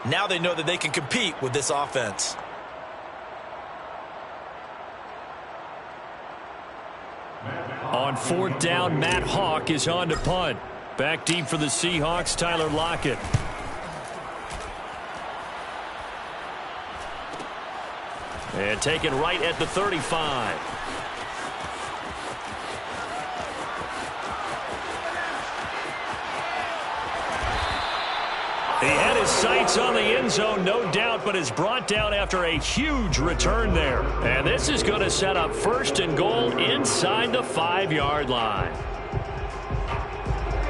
Now they know that they can compete with this offense. On 4th down, Matt Hawk is on to punt. Back deep for the Seahawks, Tyler Lockett. And taken right at the 35. He had his sights on the end zone, no doubt, but is brought down after a huge return there. And this is going to set up 1st and goal inside the 5-yard line.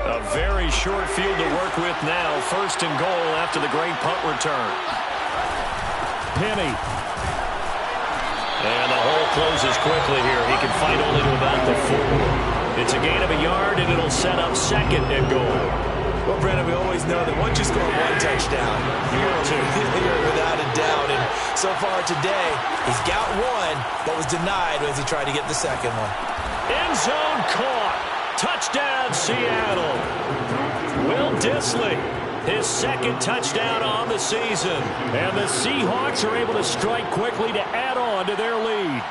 A very short field to work with now. 1st and goal after the great punt return. Penny. And the hole closes quickly here. He can fight only to about the 4. It's a gain of a yard, and it'll set up 2nd and goal. Well, Brandon, we always know that once you score 1 touchdown, you're without a doubt. And so far today, he's got 1, but was denied as he tried to get the 2nd one. End zone caught. Touchdown, Seattle. Will Dissly, his 2nd touchdown on the season. And the Seahawks are able to strike quickly to add on to their lead.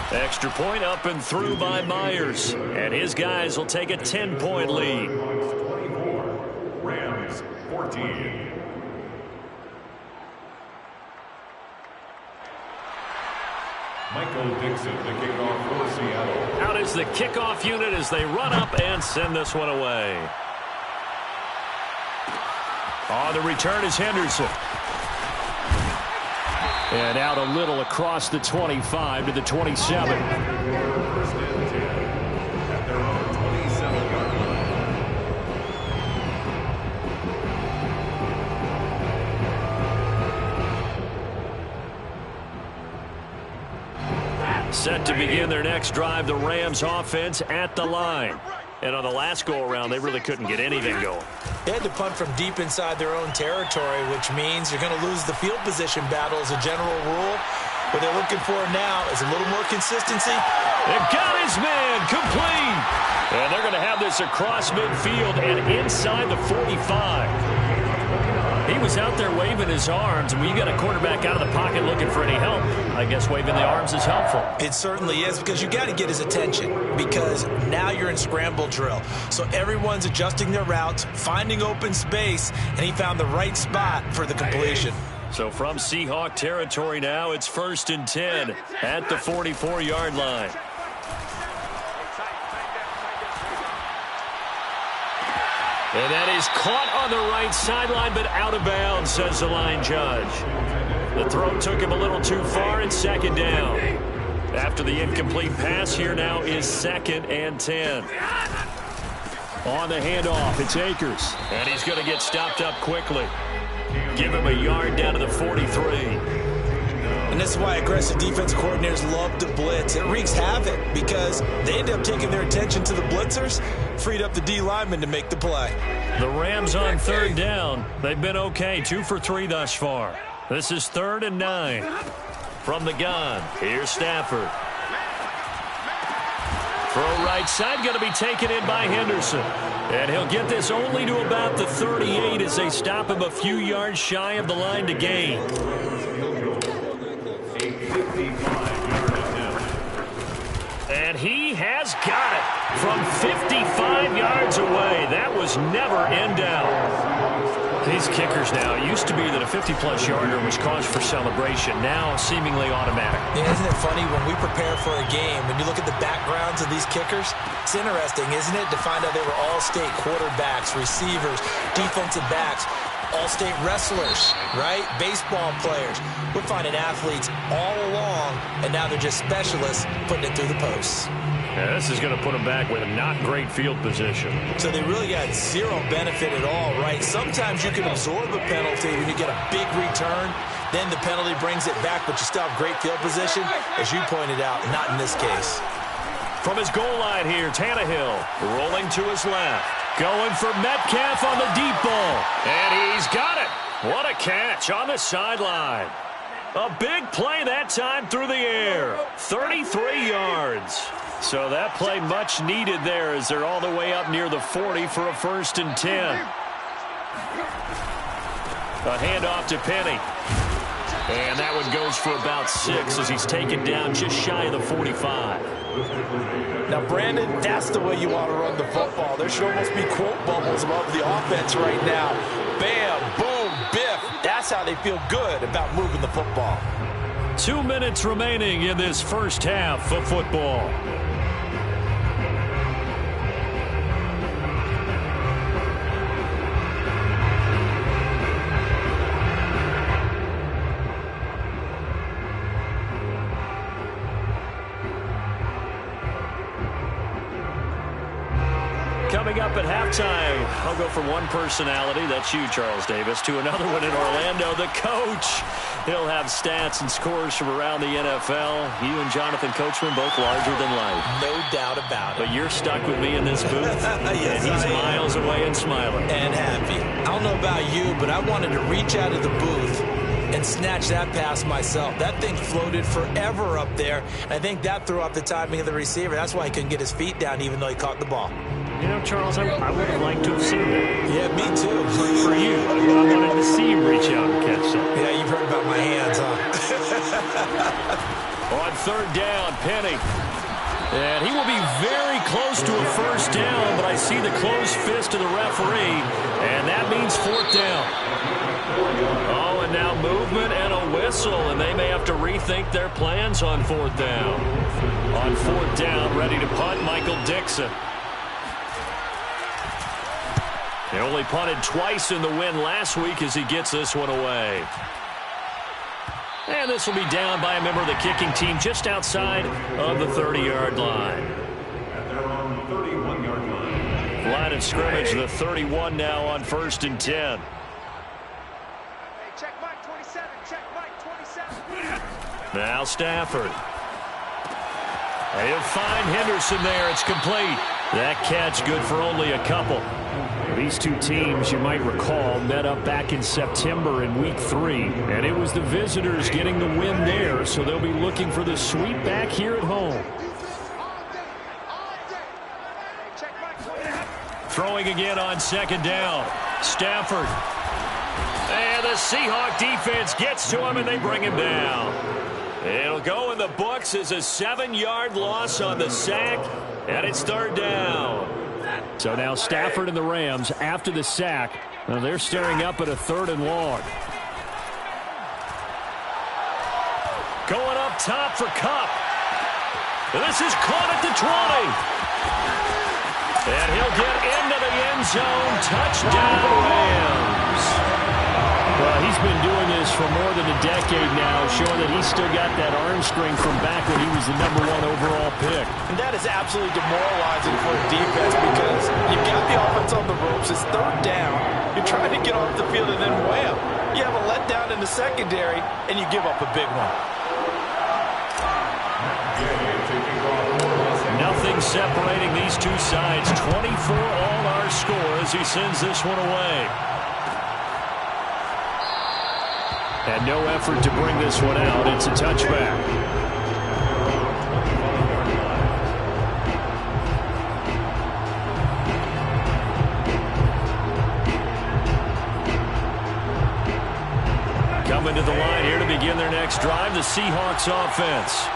Extra point up and through by Myers. And his guys will take a 10-point lead. 24, Rams 14. Michael Dixon, the kickoff for Seattle. Out is the kickoff unit as they run up and send this one away. On the return is Henderson. And out a little across the 25 to the 27. First and 10 at their own 27-yard line. Set to begin their next drive, the Rams offense at the line. And on the last go-around, they really couldn't get anything going. They had to punt from deep inside their own territory, which means you're going to lose the field position battle as a general rule. What they're looking for now is a little more consistency. It got his man complete. And they're going to have this across midfield and inside the 45. He was out there waving his arms, and when you got a quarterback out of the pocket looking for any help, I guess waving the arms is helpful. It certainly is, because you got to get his attention, because now you're in scramble drill. So everyone's adjusting their routes, finding open space, and he found the right spot for the completion. So from Seahawk territory now, it's 1st and 10 at the 44-yard line. And that is caught on the right sideline, but out of bounds, says the line judge. The throw took him a little too far, and 2nd down. After the incomplete pass, here now is 2nd and 10. On the handoff, it's Akers. And he's going to get stopped up quickly. Give him a yard down to the 43. And this is why aggressive defense coordinators love to blitz. It wreaks havoc because they end up taking their attention to the blitzers, freed up the D lineman to make the play. The Rams on 3rd down. They've been okay, 2 for 3 thus far. This is 3rd and 9. From the gun, here's Stafford. Throw right side, going to be taken in by Henderson. And he'll get this only to about the 38 as they stop him a few yards shy of the line to gain. And he has got it from 55 yards away. That was never in doubt. These kickers now, it used to be that a 50-plus yarder was cause for celebration. Now seemingly automatic. Yeah, isn't it funny when we prepare for a game, when you look at the backgrounds of these kickers, it's interesting, isn't it, to find out they were all-state quarterbacks, receivers, defensive backs, all-state wrestlers, right? Baseball players. We're finding athletes all along, and now they're just specialists putting it through the posts. Yeah, this is going to put them back with a not great field position. So they really got zero benefit at all, right? Sometimes you can absorb a penalty when you get a big return. Then the penalty brings it back, but you still have great field position. As you pointed out, not in this case. From his goal line here, Tannehill rolling to his left. Going for Metcalf on the deep ball. And he's got it. What a catch on the sideline. A big play that time through the air. 33 yards. So that play much needed there as they're all the way up near the 40 for a 1st and 10. A handoff to Penny. And that one goes for about 6 as he's taken down just shy of the 45. Now, Brandon, that's the way you want to run the football. There should almost be quote bubbles above the offense right now. Bam, boom, biff. That's how they feel good about moving the football. 2 minutes remaining in this first half of football. Coming up at halftime, I'll go from one personality, that's you, Charles Davis, to another one in Orlando, the coach. He'll have stats and scores from around the NFL. You and Jonathan Coachman, both larger than life. No doubt about it. But you're stuck with me in this booth, yes, and he's miles away and smiling. And happy. I don't know about you, but I wanted to reach out of the booth and snatch that pass myself. That thing floated forever up there. I think that threw off the timing of the receiver. That's why he couldn't get his feet down even though he caught the ball. You know, Charles, I would have liked to have seen that. Yeah, me too. For you, I wanted to see him reach out and catch something. Yeah, you've heard about my hands, huh? On 3rd down, Penny. And he will be very close to a 1st down, but I see the closed fist of the referee, and that means 4th down. Oh, and now movement and a whistle, and they may have to rethink their plans on 4th down. On 4th down, ready to punt, Michael Dixon. He only punted twice in the win last week as he gets this one away. And this will be down by a member of the kicking team just outside of the 30-yard line. At their own 31-yard line. Line of scrimmage, the 31 now on 1st and 10. Check Mike 27, check Mike 27. Now Stafford. He'll find Henderson there. It's complete. That catch good for only a couple. These two teams, you might recall, met up back in September in Week 3, and it was the visitors getting the win there, so they'll be looking for the sweep back here at home. Throwing again on 2nd down. Stafford. And the Seahawk defense gets to him, and they bring him down. It'll go in the books as a 7-yard loss on the sack, and it's 3rd down. So now Stafford and the Rams, after the sack, they're staring up at a 3rd and long. Going up top for Kupp. This is caught at the 20. And he'll get into the end zone. Touchdown, Rams. Well, he's been doing this for more than a decade now, showing that he's still got that arm strength from back when he was the #1 overall pick. And that is absolutely demoralizing for a defense because you've got the offense on the ropes. It's 3rd down. You're trying to get off the field, and then wham, you have a letdown in the secondary, and you give up a big one. Nothing separating these two sides. 24 all our score as he sends this one away. And no effort to bring this one out. It's a touchback. Coming to the line here to begin their next drive, the Seahawks offense.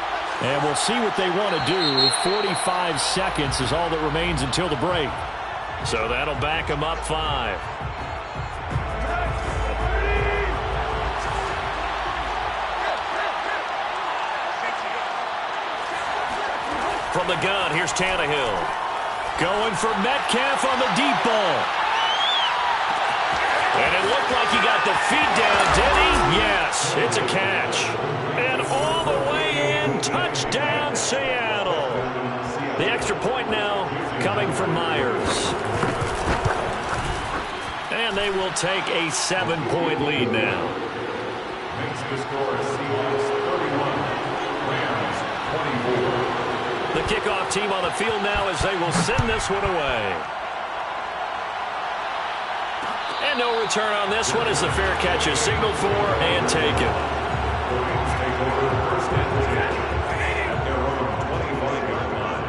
And we'll see what they want to do. 45 seconds is all that remains until the break. So that'll back them up 5. From the gun, here's Tannehill. Going for Metcalf on the deep ball. And it looked like he got the feet down, did he? Yes, it's a catch. And all the way in, touchdown Seattle. The extra point now coming from Myers. And they will take a 7-point lead now. Makes the score Seahawks 31, Rams 24. The kickoff team on the field now as they will send this one away. And no return on this one as the fair catch is signaled for and taken. Rams take over 1st and 10 at their own 25-yard line.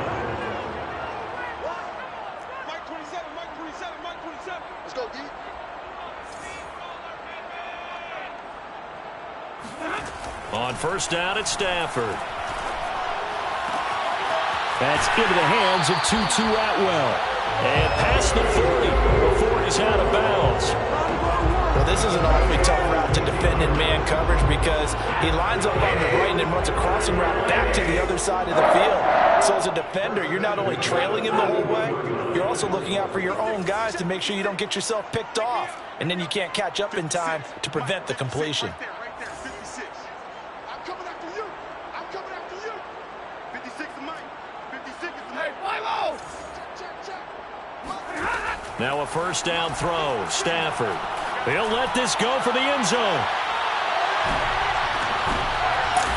On first down, it's Stafford. That's into the hands of Tutu Atwell. And past the 40 before he's out of bounds. Well, this is an awfully tough route to defend in man coverage because he lines up on the right and then runs a crossing route back to the other side of the field. So as a defender, you're not only trailing him the whole way, you're also looking out for your own guys to make sure you don't get yourself picked off. And then you can't catch up in time to prevent the completion. Right there, 56. I'm coming after you. I'm coming after you. 56 is mine. 56 is mine. Hey, Milo! Check. Now a first down throw. Stafford. He'll let this go for the end zone.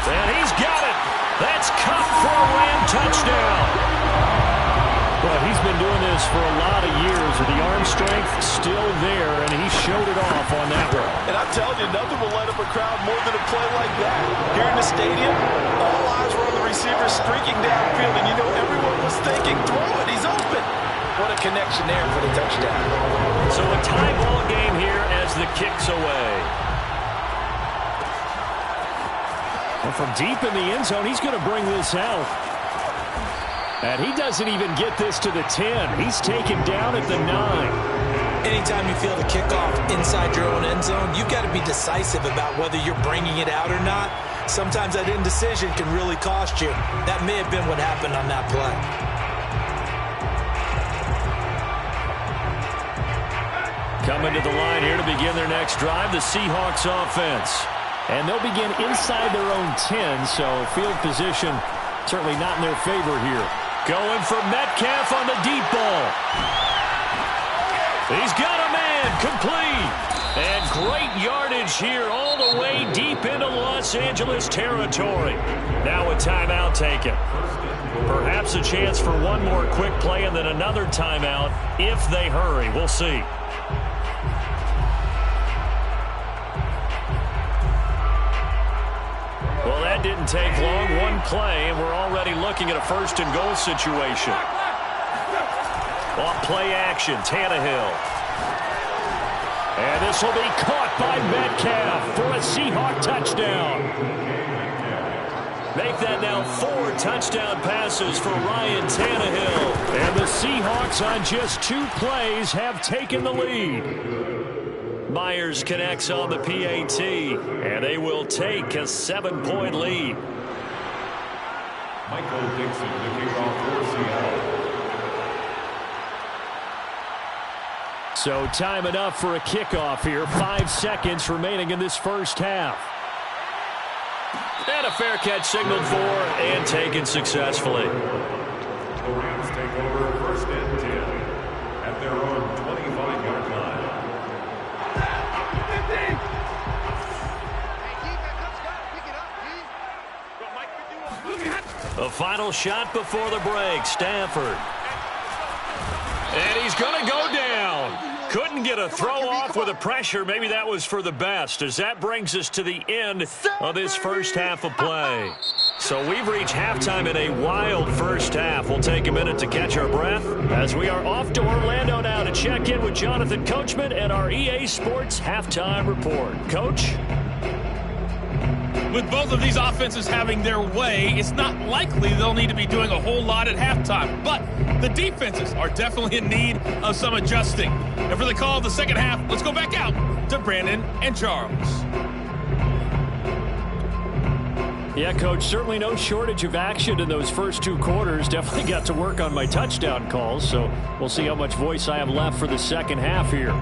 And he's got it. That's caught for a Ram touchdown. Well, he's been doing this for a lot of years with the arm strength still there, and he showed it off on that one. And I'm telling you, nothing will light up a crowd more than a play like that. Here in the stadium, all eyes were on the receiver streaking downfield, and you know everyone was thinking, throw it, he's open. What a connection there for the touchdown. So a tie ball game here as the kick's away. And from deep in the end zone, he's going to bring this out. And he doesn't even get this to the 10. He's taken down at the 9. Anytime you feel the kickoff inside your own end zone, you've got to be decisive about whether you're bringing it out or not. Sometimes that indecision can really cost you. That may have been what happened on that play. Coming to the line here to begin their next drive, the Seahawks offense. And they'll begin inside their own 10, so field position certainly not in their favor here. Going for Metcalf on the deep ball. He's got a man, complete. And great yardage here all the way deep into Los Angeles territory. Now a timeout taken. Perhaps a chance for one more quick play and then another timeout if they hurry. We'll see. Well, that didn't take long. One play, and we're already looking at a first and goal situation. Off play action, Tannehill. And this will be caught by Metcalf for a Seahawk touchdown. Make that now 4 touchdown passes for Ryan Tannehill. And the Seahawks on just 2 plays have taken the lead. Myers connects on the PAT, and they will take a 7-point lead. Michael Dixon, the kickoff for Seattle. So time enough for a kickoff here. 5 seconds remaining in this first half. And a fair catch signaled for and taken successfully. The Rams take over first and 10 at their own 25-yard line. A final shot before the break. Stafford. And he's going to go down. Couldn't get a throw off with the pressure. Maybe that was for the best, as that brings us to the end of this first half of play. So we've reached halftime in a wild first half. We'll take a minute to catch our breath as we are off to Orlando now to check in with Jonathan Coachman and our EA Sports Halftime Report. Coach? With both of these offenses having their way, it's not likely they'll need to be doing a whole lot at halftime. But the defenses are definitely in need of some adjusting. And for the call of the second half, let's go back out to Brandon and Charles. Yeah, Coach, certainly no shortage of action in those first 2 quarters. Definitely got to work on my touchdown calls, so we'll see how much voice I have left for the second half here.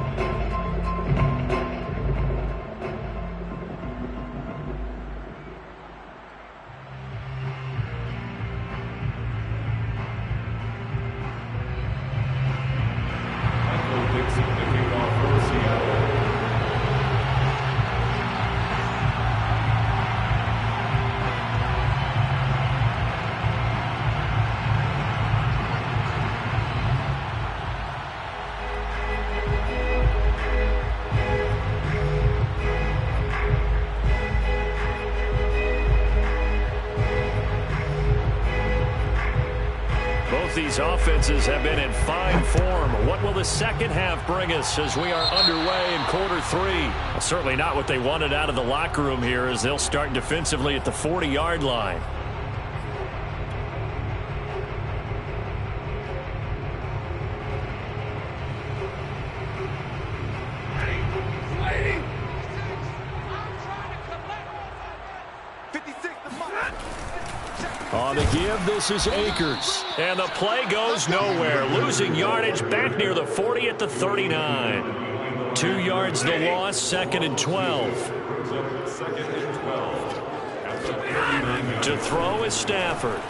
These offenses have been in fine form. What will the second half bring us as we are underway in quarter 3? Well, certainly not what they wanted out of the locker room here, as they'll start defensively at the 40-yard line. On the give, this is Akers. And the play goes nowhere. Losing yardage back near the 40 at the 39. 2 yards the loss, 2nd and 12. To throw is Stafford.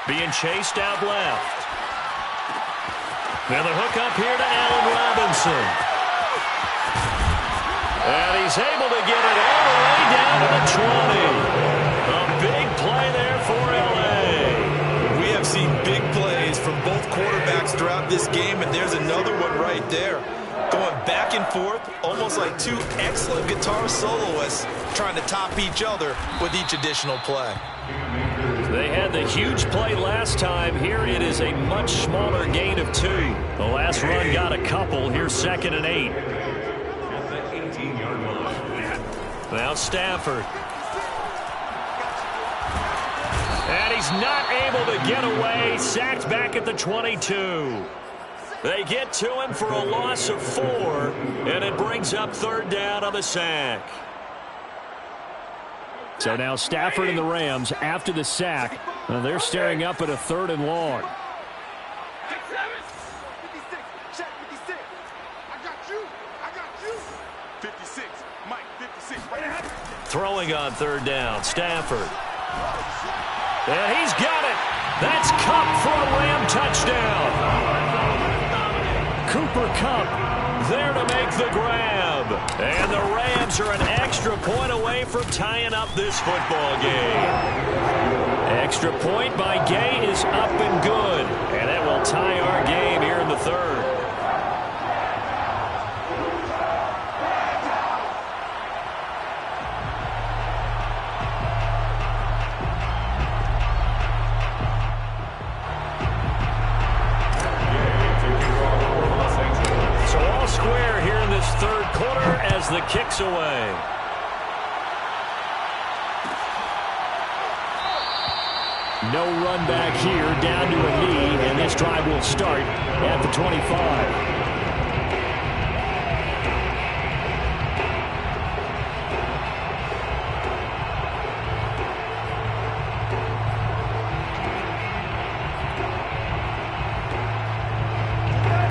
Being chased out left. Now the hook up here to Allen Robinson. And he's able to get it all the way down to the 20. A big play there for L.A. We have seen big plays from both quarterbacks throughout this game, and there's another one right there. Going back and forth, almost like 2 excellent guitar soloists trying to top each other with each additional play. They had the huge play last time. Here it is a much smaller gain of 2. The last run got a couple. Here's 2nd and 8. Now Stafford. And he's not able to get away. Sacked back at the 22. They get to him for a loss of 4, and it brings up 3rd down on the sack. So now Stafford and the Rams, after the sack, they're staring up at a 3rd and long. Throwing on 3rd down, Stafford. And he's got it. That's Kupp for a Ram touchdown. Cooper Kupp there to make the grab. And the Rams are an extra point away from tying up this football game. Extra point by Gay is up and good. And that will tie our game here in the 3rd. The kicks away. No run back here, down to a knee, and this drive will start at the 25.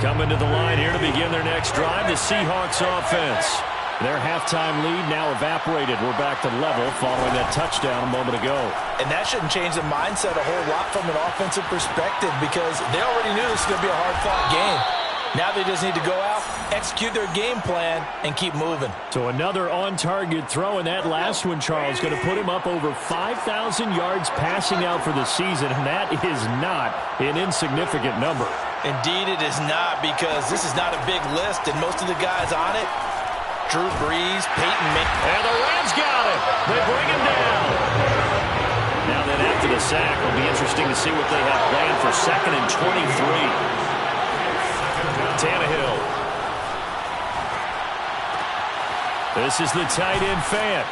Coming to the line here to begin their next drive, the Seahawks offense. Their halftime lead now evaporated. We're back to level following that touchdown a moment ago. And that shouldn't change the mindset a whole lot from an offensive perspective, because they already knew this was going to be a hard-fought game. Now they just need to go out, execute their game plan, and keep moving. So another on-target throw, and that last one, Charles, going to put him up over 5,000 yards passing out for the season, and that is not an insignificant number. Indeed it is not, because this is not a big list, and most of the guys on it, Drew Brees, Peyton Manning. And the Rams got it. They bring him down. Now then, after the sack, it'll be interesting to see what they have planned for 2nd and 23. Tannehill. This is the tight end Fant.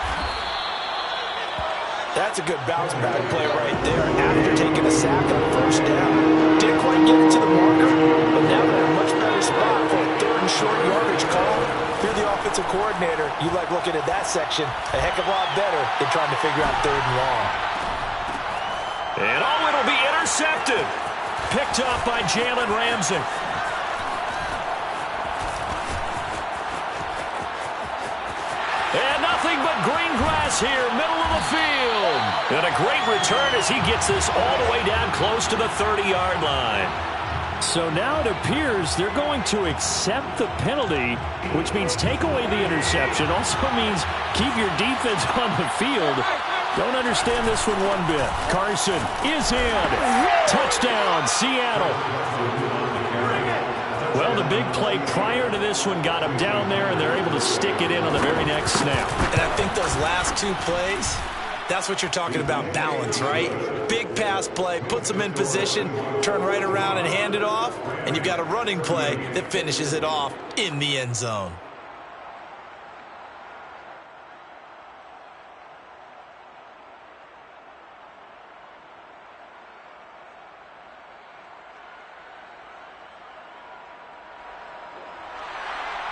That's a good bounce-back play right there after taking a sack on 1st down. Didn't quite get it to the marker, but now they're in a much better spot for a 3rd and short yardage call. If you're the offensive coordinator, you like looking at that section a heck of a lot better than trying to figure out 3rd and long. And it'll be intercepted. Picked up by Jalen Ramsey. And nothing but green grass here, middle of the field. And a great return as he gets this all the way down close to the 30-yard line. So now it appears they're going to accept the penalty, which means take away the interception. Also means keep your defense on the field. Don't understand this one bit. Carson is in. Touchdown, Seattle. Well, the big play prior to this one got him down there, and they're able to stick it in on the very next snap. And I think those last 2 plays That's what you're talking about, balance, right? Big pass play, puts them in position, turn right around and hand it off, and you've got a running play that finishes it off in the end zone.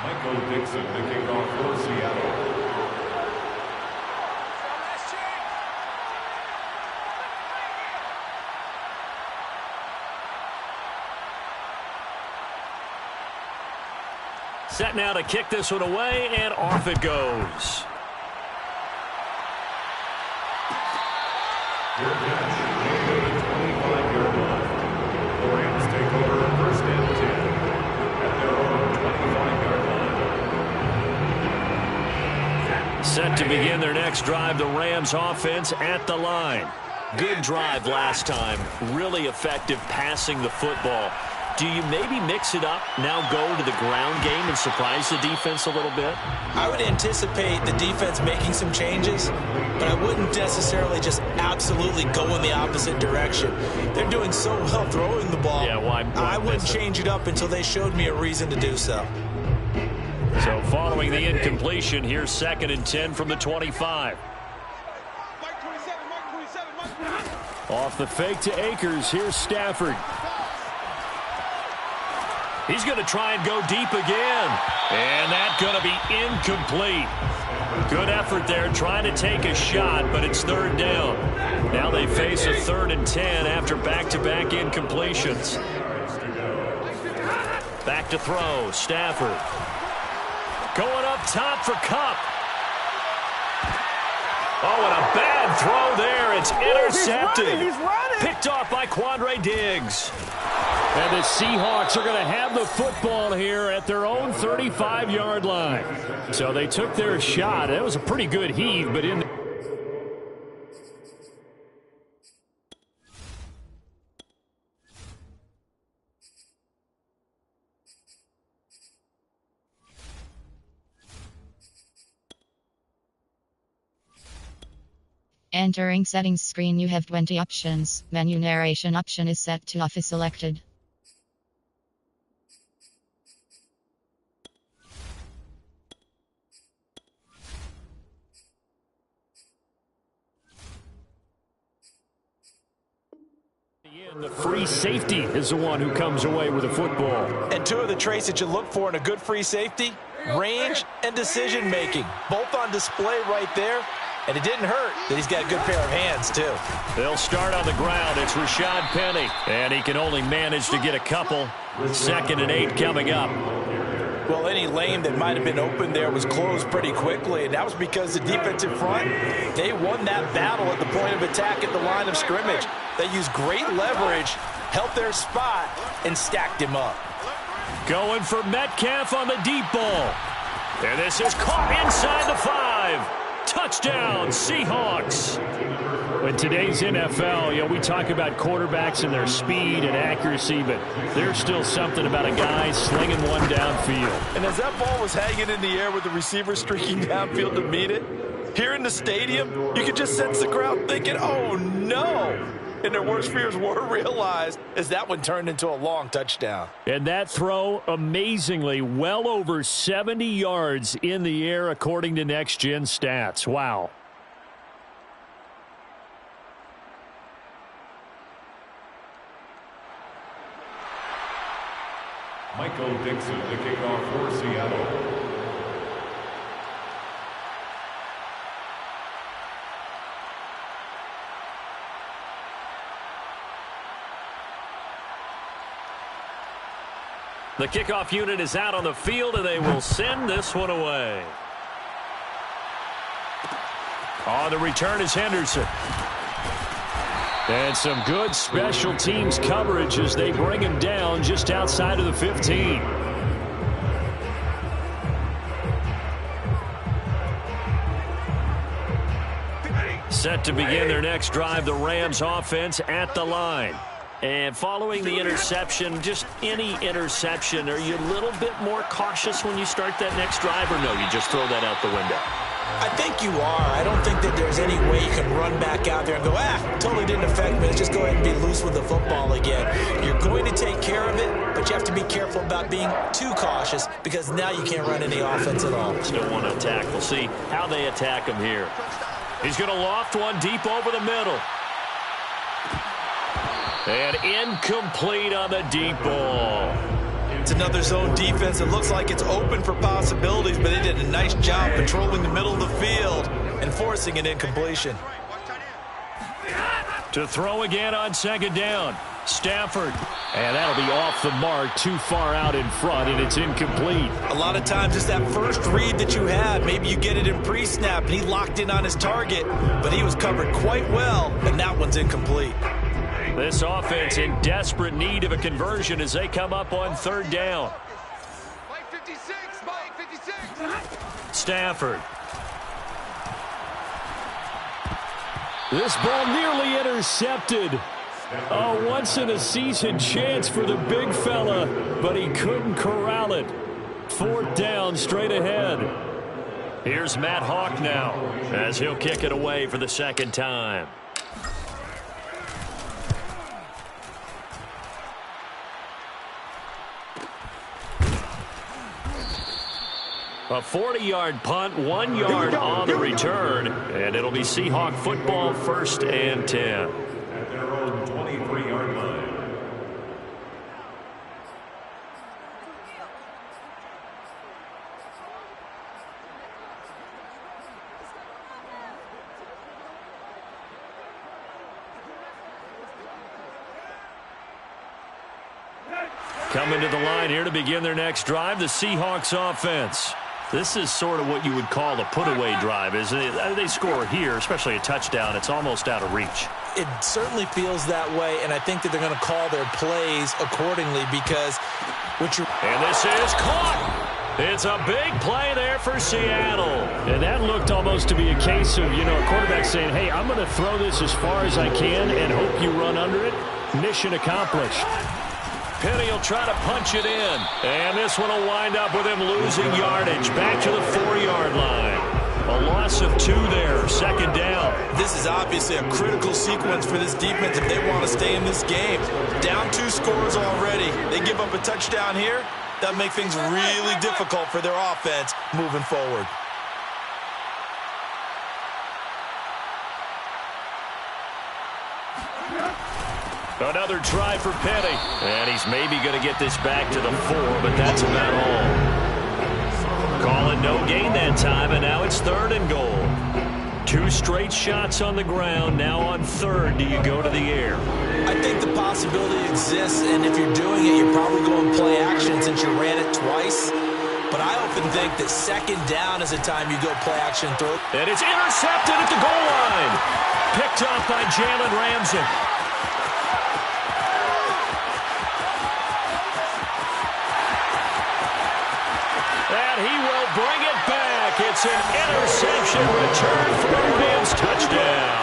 Michael Dixon, the kickoff for Seattle. Set now to kick this one away, and off it goes. Good catch. The 25-yard line. The Rams take over first and 10 at their own 25-yard line. Set to begin their next drive, the Rams offense at the line. Good drive last time. Really effective passing the football. Do you maybe mix it up, now go to the ground game and surprise the defense a little bit? I would anticipate the defense making some changes, but I wouldn't necessarily just absolutely go in the opposite direction. They're doing so well throwing the ball. Yeah, why I wouldn't change it up until they showed me a reason to do so. So following the incompletion, here's 2nd and 10 from the 25. Off the fake to Akers, here's Stafford. He's going to try and go deep again. And that's going to be incomplete. Good effort there trying to take a shot, but it's 3rd down. Now they face a 3rd and 10 after back-to-back incompletions. Back to throw, Stafford. Going up top for Kupp. Oh, and a bad throw there. It's intercepted. He's running. Picked off by Quandre Diggs. And the Seahawks are going to have the football here at their own 35-yard line. So they took their shot. That was a pretty good heave, but in Entering settings screen, you have 20 options. Menu narration option is set to off is selected. the free safety is the one who comes away with the football. And two of the traits that you look for in a good free safety, range and decision making. Both on display right there. And it didn't hurt that he's got a good pair of hands, too. They'll start on the ground. It's Rashad Penny. And he can only manage to get a couple. 2nd and 8 coming up. Well, any lane that might have been open there was closed pretty quickly, and that was because the defensive front, they won that battle at the point of attack at the line of scrimmage. They used great leverage, held their spot, and stacked him up. Going for Metcalf on the deep ball. And this is caught inside the 5. Touchdown, Seahawks. In today's NFL, we talk about quarterbacks and their speed and accuracy, but there's still something about a guy slinging one downfield. And as that ball was hanging in the air with the receiver streaking downfield to meet it, here in the stadium, you could just sense the crowd thinking, oh, no. And their worst fears were realized as that one turned into a long touchdown. And that throw, amazingly, well over 70 yards in the air, according to Next Gen Stats. Wow. Michael Dixon, the kickoff for Seattle. The kickoff unit is out on the field, and they will send this one away. On the return is Henderson. And some good special teams coverage as they bring him down just outside of the 15. Set to begin their next drive, the Rams offense at the line. And following the interception, just any interception, are you a little bit more cautious when you start that next drive, or no, you just throw that out the window? I think you are. I don't think that there's any way you can run back out there and go, totally didn't affect me. Let's just go ahead and be loose with the football again. You're going to take care of it, but you have to be careful about being too cautious because now you can't run any offense at all. Still want to attack. We'll see how they attack him here. He's going to loft one deep over the middle. And incomplete on the deep ball. It's another zone defense. It looks like it's open for possibilities, but they did a nice job controlling the middle of the field and forcing an incompletion. To throw again on second down. Stafford. And that'll be off the mark, too far out in front, and it's incomplete. A lot of times it's that first read that you had. Maybe you get it in pre-snap, and he locked in on his target, but he was covered quite well, and that one's incomplete. This offense in desperate need of a conversion as they come up on third down. Mike 56, Mike 56. Stafford. This ball nearly intercepted. A once-in-a-season chance for the big fella, but he couldn't corral it. Fourth down, straight ahead. Here's Matt Hawk now as he'll kick it away for the second time. A 40-yard punt, 1 yard on the return, and it'll be Seahawk football, 1st and 10. At their own 23-yard line. Coming to the line here to begin their next drive, the Seahawks offense. This is sort of what you would call a put-away drive, isn't it? They score here, especially a touchdown. It's almost out of reach. It certainly feels that way, and I think that they're going to call their plays accordingly because And this is caught. It's a big play there for Seattle. And that looked almost to be a case of, a quarterback saying, hey, I'm going to throw this as far as I can and hope you run under it. Mission accomplished. Penny will try to punch it in. And this one will wind up with him losing yardage. Back to the 4-yard line. A loss of 2 there. Second down. this is obviously a critical sequence for this defense if they want to stay in this game. Down 2 scores already. They give up a touchdown here. That make things really difficult for their offense moving forward. Another try for Penny. And he's maybe going to get this back to the 4, but that's about all. Call it no gain that time, and now it's 3rd and goal. 2 straight shots on the ground. Now on 3rd, do you go to the air? I think the possibility exists, and if you're doing it, you're probably going play action since you ran it twice. But I often think that 2nd down is the time you go play action throw. And it's intercepted at the goal line. Picked up by Jalen Ramsey. And he will bring it back. It's an interception return for a Rams touchdown.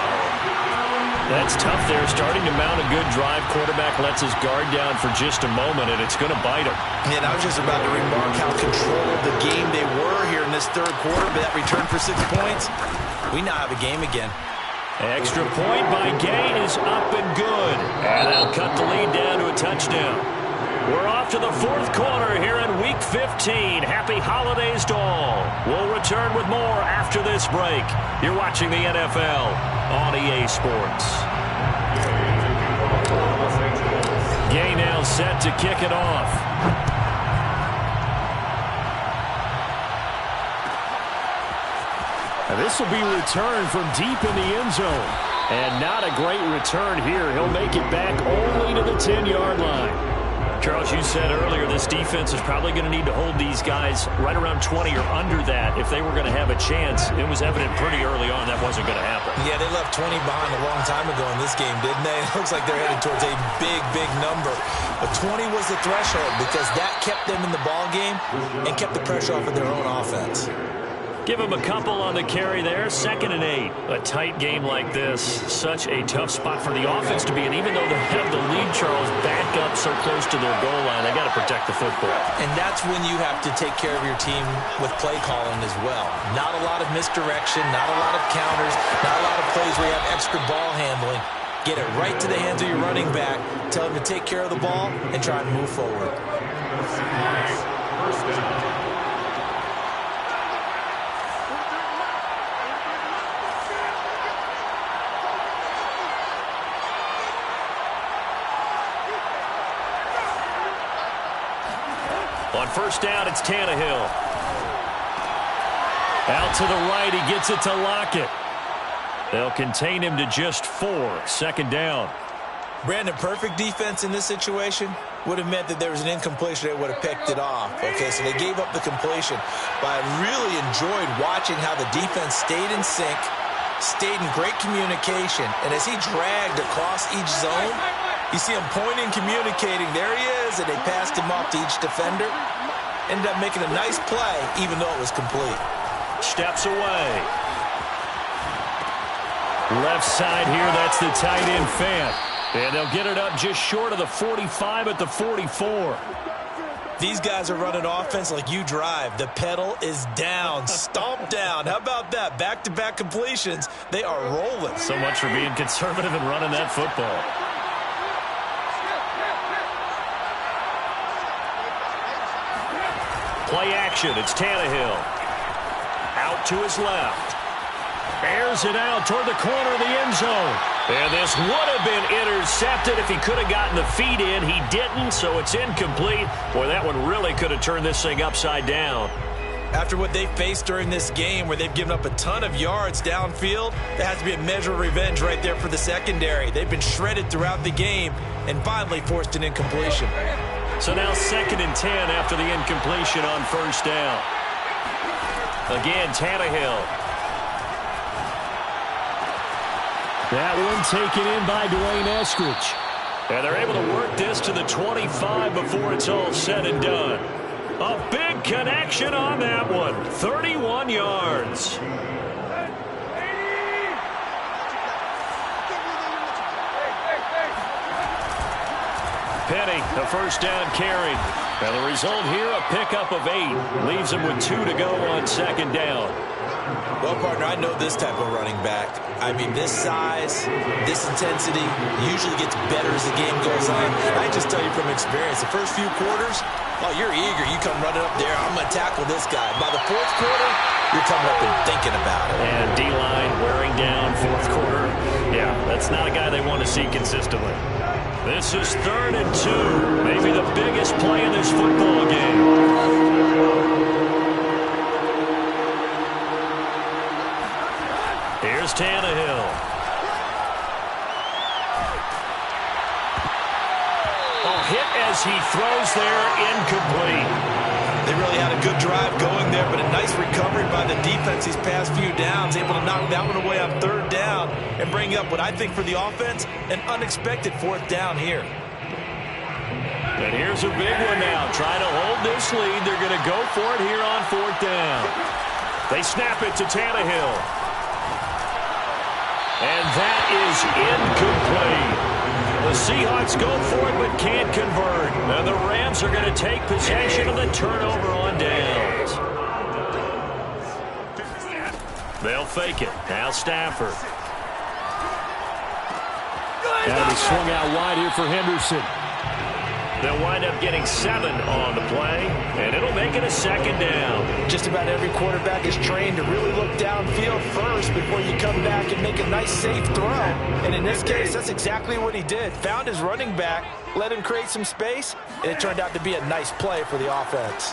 That's tough there. Starting to mount a good drive. Quarterback lets his guard down for just a moment, and it's going to bite him. And I was just about to remark how controlled the game they were here in this 3rd quarter. But that return for 6 points, we now have a game again. Extra point by Gay is up and good. And they'll cut the lead down to a touchdown. We're off to the 4th quarter here in Week 15. Happy holidays to all. We'll return with more after this break. You're watching the NFL on EA Sports. Gay now set to kick it off. Now this will be returned from deep in the end zone. And not a great return here. He'll make it back only to the 10-yard line. Charles, you said earlier this defense is probably going to need to hold these guys right around 20 or under that if they were going to have a chance. It was evident pretty early on that wasn't going to happen. Yeah, they left 20 behind a long time ago in this game, didn't they? It looks like they're headed towards a big, big number. But 20 was the threshold because that kept them in the ball game and kept the pressure off of their own offense. Give him a couple on the carry there. 2nd and 8. A tight game like this, such a tough spot for the offense to be in. Even though they have the lead, Charles, back up so close to their goal line, they got to protect the football. And that's when you have to take care of your team with play calling as well. Not a lot of misdirection, not a lot of counters, not a lot of plays where you have extra ball handling. Get it right to the hands of your running back. Tell him to take care of the ball and try and move forward. First down. On first down, it's Tannehill. Out to the right, he gets it to Lockett. They'll contain him to just 4. 2nd down. Brandon, perfect defense in this situation would have meant that there was an incompletion. They would have picked it off. Okay, so they gave up the completion. But I really enjoyed watching how the defense stayed in sync, stayed in great communication. And as he dragged across each zone, you see him pointing, communicating. There he is, and they passed him off to each defender. Ended up making a nice play, even though it was complete. Steps away. Left side here, that's the tight end Fant. And they'll get it up just short of the 45 at the 44. These guys are running offense like you drive. The pedal is down, stomp down. How about that? Back-to-back completions. They are rolling. So much for being conservative and running that football. Play action, it's Tannehill. Out to his left. Airs it out toward the corner of the end zone. And this would have been intercepted if he could have gotten the feet in. He didn't, so it's incomplete. Boy, that one really could have turned this thing upside down. After what they faced during this game where they've given up a ton of yards downfield, there has to be a measure of revenge right there for the secondary. They've been shredded throughout the game and finally forced an incompletion. So now 2nd and 10 after the incompletion on first down. Again, Tannehill. That one taken in by Dwayne Eskridge. And they're able to work this to the 25 before it's all said and done. A big connection on that one. 31 yards. Penny, the first down carry. And the result here, a pickup of 8. Leaves him with 2 to go on 2nd down. Well, partner, I know this type of running back. I mean, this size, this intensity usually gets better as the game goes on. I just tell you from experience, the first few quarters, oh, you're eager. You come running up there, I'm going to tackle this guy. By the 4th quarter, you're coming up and thinking about it. And D-line wearing down 4th quarter. Yeah, that's not a guy they want to see consistently. This is 3rd and 2. Maybe the biggest play in this football game. Here's Tannehill. Oh, hit as he throws there, incomplete. They really had a good drive going there, but a nice recovery by the defense these past few downs, able to knock that one away on 3rd down and bring up what I think for the offense, an unexpected 4th down here. And here's a big one now. Trying to hold this lead. They're going to go for it here on 4th down. They snap it to Tannehill. And that is incomplete. The Seahawks go for it but can't convert. And the Rams are going to take possession of the turnover on downs. They'll fake it. Now Stafford. And he swung out wide here for Henderson. They'll wind up getting 7 on the play, and it'll make it a 2nd down. Just about every quarterback is trained to really look downfield first before you come back and make a nice, safe throw. And in this case, that's exactly what he did. Found his running back, let him create some space, and it turned out to be a nice play for the offense.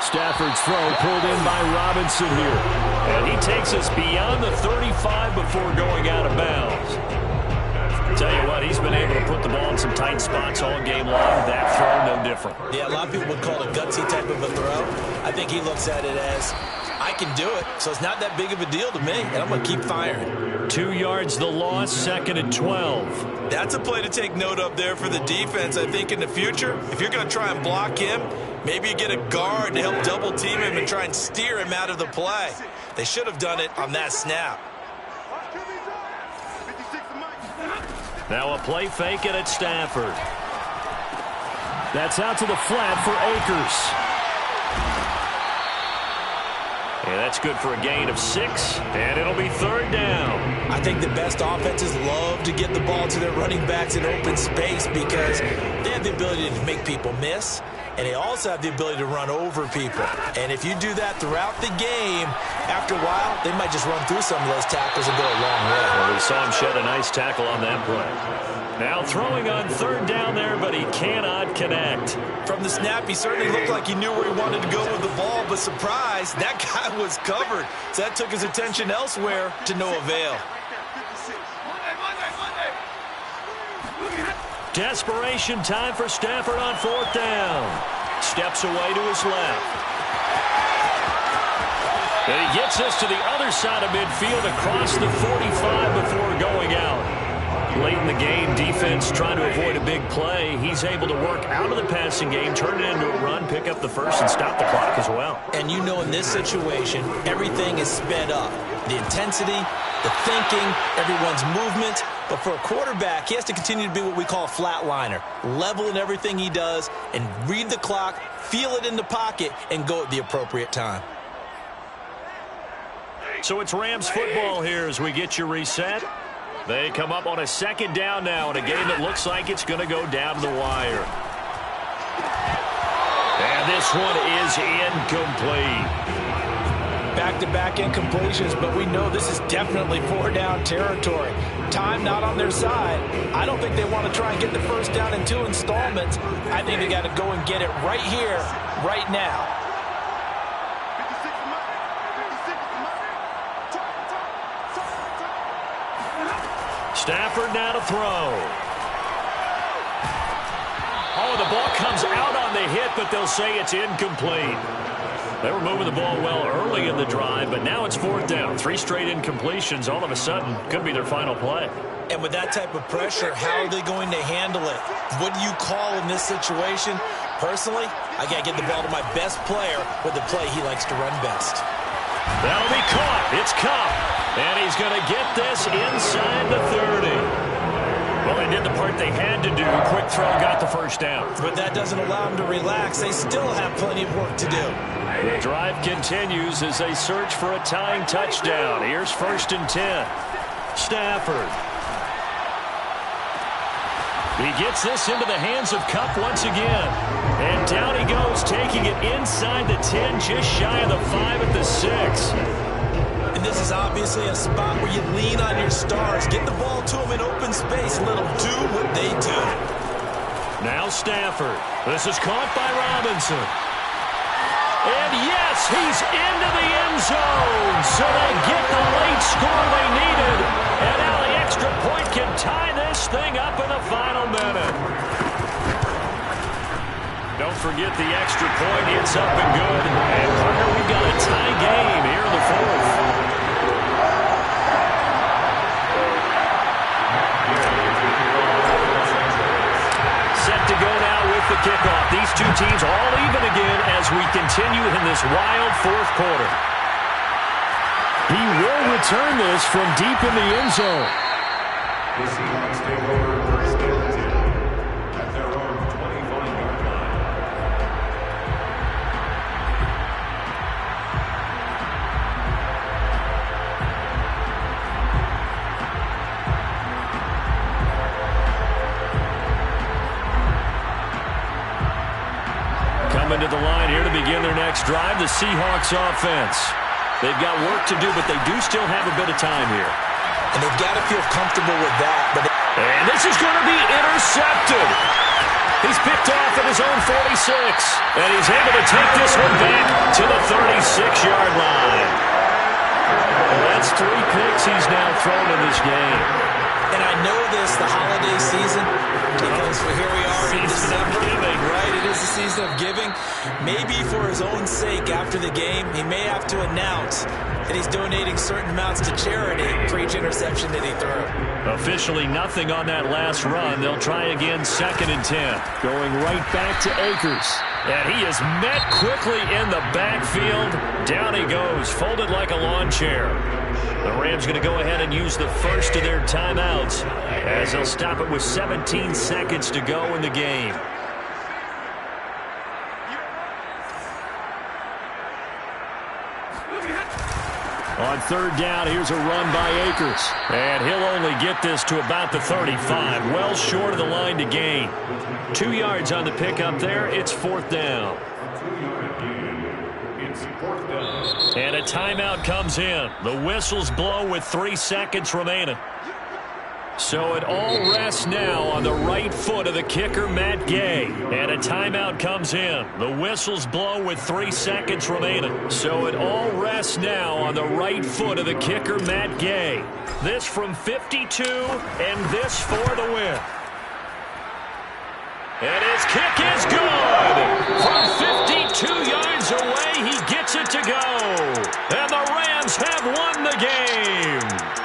Stafford's throw pulled in by Robinson here. And he takes us beyond the 35 before going out of bounds. Tell you what, he's been able to put the ball in some tight spots all game long. That throw, no different. Yeah, a lot of people would call it a gutsy type of a throw. I think he looks at it as, I can do it, so it's not that big of a deal to me, and I'm going to keep firing. 2 yards the loss, 2nd and 12. That's a play to take note of there for the defense. I think in the future, if you're going to try and block him, maybe you get a guard to help double team him and try and steer him out of the play. They should have done it on that snap. Now a play fake it at Stafford. That's out to the flat for Akers. And that's good for a gain of 6, and it'll be 3rd down. I think the best offenses love to get the ball to their running backs in open space because they have the ability to make people miss, and they also have the ability to run over people. And if you do that throughout the game, after a while, they might just run through some of those tackles and go a long way. Well, we saw him shed a nice tackle on that play. Now throwing on 3rd down there, but he cannot connect. From the snap, he certainly looked like he knew where he wanted to go with the ball, but surprise, that guy was covered. So that took his attention elsewhere to no avail. Desperation time for Stafford on 4th down. Steps away to his left. And he gets us to the other side of midfield across the 45 before going out. Late in the game, defense trying to avoid a big play. He's able to work out of the passing game, turn it into a run, pick up the first, and stop the clock as well. And you know in this situation, everything is sped up. The intensity, the thinking, everyone's movement. But for a quarterback, he has to continue to be what we call a flatliner. Level in everything he does and read the clock, feel it in the pocket, and go at the appropriate time. So it's Rams football here as we get you reset. They come up on a 2nd down now in a game that looks like it's going to go down to the wire. And this one is incomplete. Back-to-back incompletions, but we know this is definitely 4-down territory. Time not on their side. I don't think they want to try and get the 1st down in 2 installments. I think they got to go and get it right here, right now. Stafford now to throw. Oh, the ball comes out on the hit, but they'll say it's incomplete. They were moving the ball well early in the drive, but now it's 4th down. 3 straight incompletions all of a sudden could be their final play. And with that type of pressure, how are they going to handle it? What do you call in this situation? Personally, I got to get the ball to my best player with the play he likes to run best. That'll be caught. It's Cup. And he's going to get this inside the 30. Well, they did the part they had to do. Quick throw got the 1st down. But that doesn't allow them to relax. They still have plenty of work to do. The drive continues as they search for a tying touchdown. Here's 1st and 10. Stafford. He gets this into the hands of Cup once again. And down he goes, taking it inside the 10, just shy of the 5 at the 6. And this is obviously a spot where you lean on your stars. Get the ball to them in open space and let them do what they do. Now Stafford. This is caught by Robinson. And yes, he's into the end zone. So they get the late score they needed. And now the extra point can tie this thing up in the final minute. Don't forget the extra point. It's up and good. And Parker, we've got a tie game here in the 4th. Set to go now with the kickoff. These two teams all even again as we continue in this wild 4th quarter. He will return this from deep in the end zone. The Seahawks take over 1st and 10 at their own 25-yard line. Coming to the line here to begin their next drive, the Seahawks offense. They've got work to do, but they do still have a bit of time here. And they've got to feel comfortable with that. And this is going to be intercepted. He's picked off at his own 46. And he's able to take this one back to the 36-yard line. Well, that's 3 picks he's now thrown in this game. And I know this, the holiday season, because here we are in December, right? It is the giving. Maybe for his own sake after the game, he may have to announce that he's donating certain amounts to charity for each interception that he threw. Officially nothing on that last run. They'll try again, 2nd and 10. Going right back to Akers. And he is met quickly in the backfield. Down he goes, folded like a lawn chair. The Rams going to go ahead and use the first of their timeouts as they'll stop it with 17 seconds to go in the game. On 3rd down, here's a run by Akers. And he'll only get this to about the 35. Well short of the line to gain. 2 yards on the pickup there. It's 4th down. And a timeout comes in. The whistles blow with 3 seconds remaining. So it all rests now on the right foot of the kicker, Matt Gay. And a timeout comes in. The whistles blow with 3 seconds remaining. So it all rests now on the right foot of the kicker, Matt Gay. This from 52, and this for the win. And his kick is good. From 52 yards away, he gets it to go. And the Rams have won the game.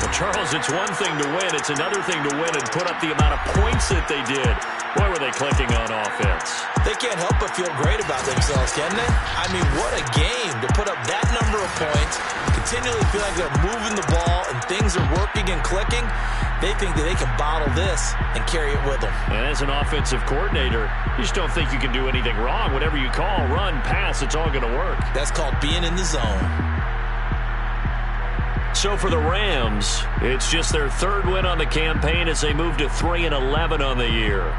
Charles, it's one thing to win. It's another thing to win and put up the amount of points that they did. Boy, were they clicking on offense. They can't help but feel great about themselves, can they? I mean, what a game to put up that number of points, continually feel like they're moving the ball and things are working and clicking. They think that they can bottle this and carry it with them. And as an offensive coordinator, you just don't think you can do anything wrong. Whatever you call, run, pass, it's all going to work. That's called being in the zone. So for the Rams, it's just their 3rd win on the campaign as they move to 3-11 on the year.